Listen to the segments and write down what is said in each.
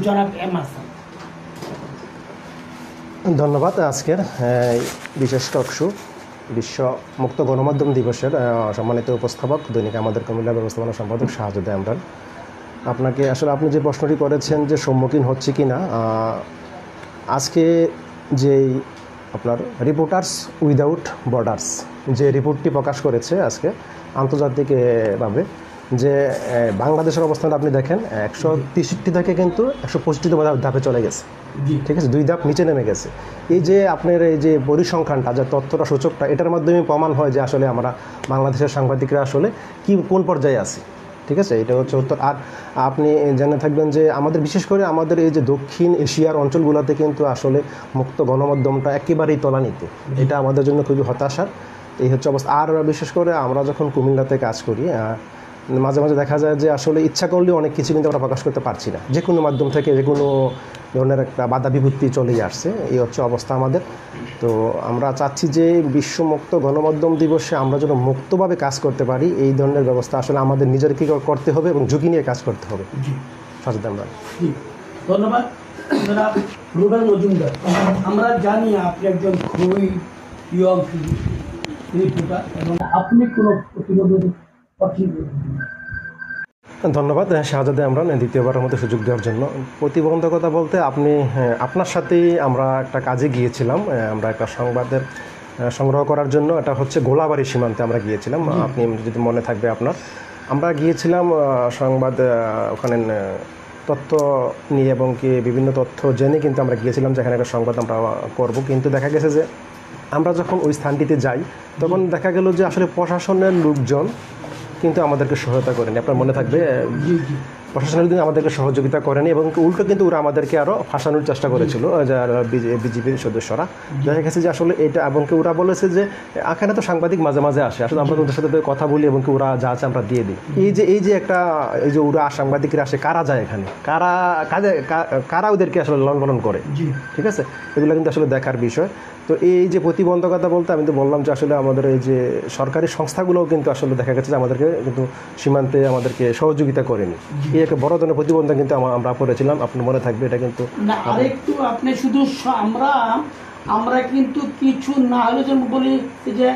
জনাব এম হাসান। ধন্যবাদ। আজকের বিশেষ টকশো বিশ্ব মুক্ত গণমাধ্যম দিবসের সম্মানিত উপস্থাপক দৈনিক আমাদের কুমিল্লা ব্যবস্থাপনা সম্পাদক শাহজাদা ইমরান। আপনাকে আসলে আপনি যে প্রশ্নটি করেছেন যে সম্মুখীন হচ্ছে কি না, আজকে যেই আপনার রিপোর্টার্স উইদাউট বর্ডার্স যে রিপোর্টটি প্রকাশ করেছে আজকে আন্তর্জাতিকভাবে, যে বাংলাদেশের অবস্থানটা আপনি দেখেন 163 থেকে কিন্তু 165 ধাপে চলে গেছে। ঠিক আছে, 2 ধাপ নিচে নেমে গেছে। এই যে আপনার এই যে পরিসংখ্যানটা, যে তথ্যটা, সূচকটা, এটার মাধ্যমে প্রমাণ হয় যে আসলে আমরা বাংলাদেশের সাংবাদিকরা আসলে কোন পর্যায়ে আছি। ঠিক আছে, এটা হচ্ছে উত্তর। আর আপনি জেনে থাকবেন যে আমাদের বিশেষ করে আমাদের এই যে দক্ষিণ এশিয়ার অঞ্চলগুলোতে কিন্তু আসলে মুক্ত গণমাধ্যমটা একেবারেই তলানিতে। এটা আমাদের জন্য খুবই হতাশার। এই হচ্ছে অবস্থা। আর বিশেষ করে আমরা যখন কুমিল্লাতে কাজ করি, মাঝে মাঝে দেখা যায় যে আসলে ইচ্ছা করলেও অনেক কিছু কিন্তু আমরা প্রকাশ করতে পারছি না। যে কোনো মাধ্যম থেকে যে কোনো ধরনের একটা বাধা বিপত্তি চলেই আসছে। এই হচ্ছে অবস্থা আমাদের। তো আমরা চাচ্ছি যে বিশ্বমুক্ত গণমাধ্যম দিবসে আমরা যেন মুক্তভাবে কাজ করতে পারি, এই ধরনের ব্যবস্থা আসলে আমাদের নিজেদেরকে করতে হবে এবং ঝুঁকি নিয়ে কাজ করতে হবে। শাহজাদা ইমরান। ধন্যবাদ জনাব রুবেল মজুমদার। আমরা জানি আপনি একজন খুবই ইয়ং রিপোর্টার এবং আপনি কোনো প্রতিবেদন ধন্যবাদ শাহজাদা ইমরান দ্বিতীয়বারের মতো সুযোগ দেওয়ার জন্য। প্রতিবন্ধকতা বলতে আপনি আপনার সাথেই আমরা একটা কাজে গিয়েছিলাম, আমরা একটা সংবাদের সংগ্রহ করার জন্য। এটা হচ্ছে গোলাবাড়ি সীমান্তে আমরা গিয়েছিলাম, আপনি যদি মনে থাকবে আপনার। আমরা গিয়েছিলাম সংবাদ ওখানে তথ্য নিয়ে এবং বিভিন্ন তথ্য জেনে কিন্তু আমরা গিয়েছিলাম যেখানে একটা সংবাদ আমরা করব। কিন্তু দেখা গেছে যে আমরা যখন ওই স্থানটিতে যাই তখন দেখা গেল যে আসলে প্রশাসনের লোকজন কিন্তু আমাদেরকে সহায়তা করেনি। আপনার মনে থাকবে প্রশাসনের কিন্তু আমাদেরকে সহযোগিতা করেনি এবং উল্টো কিন্তু ওরা আমাদেরকে আরও ফাঁসানোর চেষ্টা করেছিল, যারা বিজেপির সদস্যরা। দেখা গেছে যে আসলে এটা, এবং ওরা বলেছে যে এখানে তো সাংবাদিক মাঝে মাঝে আসে, আসলে আমরা ওদের সাথে কথা বলি এবং ওরা যা আছে আমরা দিয়ে দিই। এই যে একটা এই যে ওরা সাংবাদিকরা আসে, কারা যায় এখানে, কারা ওদেরকে আসলে লালন পালন করে। ঠিক আছে, এগুলো কিন্তু আসলে দেখার বিষয়। তো এই যে প্রতিবন্ধকতা বলতে আমি তো বললাম যে আসলে আমাদের এই যে সরকারি সংস্থাগুলোও কিন্তু আসলে দেখা গেছে যে আমাদেরকে কিন্তু সীমান্তে আমাদেরকে সহযোগিতা করেনি। এই একটা বড় ধরনের প্রতিবন্ধক কিন্তু আমরা পড়েছিলাম, আপনার মনে থাকবে এটা কিন্তু। আরেকটু আপনি শুধু আমরা কিন্তু কিছু না হলে যেমন বলি যে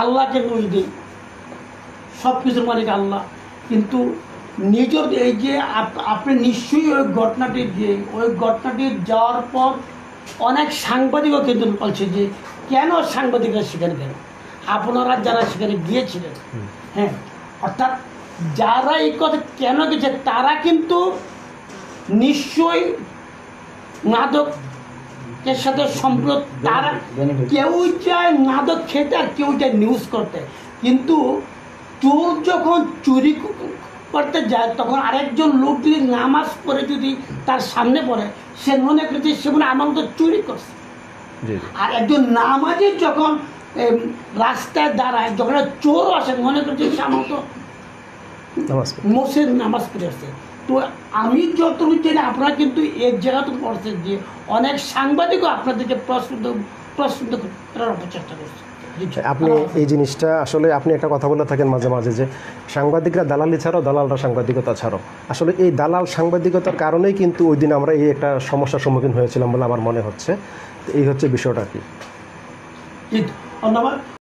আল্লাহকে দোষ দিই, সব কিছুর মালিক আল্লাহ, কিন্তু নিজের এই যে আপনি নিশ্চয়ই ওই ঘটনাটি যাওয়ার পর অনেক সাংবাদিকও কিন্তু বলছে যে কেন সাংবাদিকরা সেখানে গেল, আপনারা যারা সেখানে গিয়েছিলেন, হ্যাঁ, অর্থাৎ যারা এই কথা কেন গেছে তারা কিন্তু নিশ্চয়ই মাদকের সাথে সম্পৃক্ত। তারা কেউ চায় মাদক খেতে আর কেউ চায় নিউজ করতে, কিন্তু চোর যখন চুরি করতে যায় তখন আরেকজন লোক যদি নামাজ পড়ে যদি তার সামনে পড়ে, সে মনে করছে সে মনে আমার তো চুরি করছে। আর একজন নামাজি যখন রাস্তায় দাঁড়ায়, যখন চোর আসে মনে করছে সে আমার তো মসজিদ নামাজ পড়ে আসছে। তো আমি যতটুকু জানি আপনারা কিন্তু এক জায়গাতে পড়ছেন যে অনেক সাংবাদিকও আপনাদেরকে প্রশ্ন করার অপচেষ্টা করছে। আপনি এই জিনিসটা আসলে আপনি একটা কথা বলে থাকেন মাঝে মাঝে যে সাংবাদিকরা দালালি ছাড়াও, দালালরা সাংবাদিকতা ছাড়াও। আসলে এই দালাল সাংবাদিকতার কারণেই কিন্তু ওই দিন আমরা এই একটা সমস্যার সম্মুখীন হয়েছিলাম বলে আমার মনে হচ্ছে। এই হচ্ছে বিষয়টা কি। ধন্যবাদ।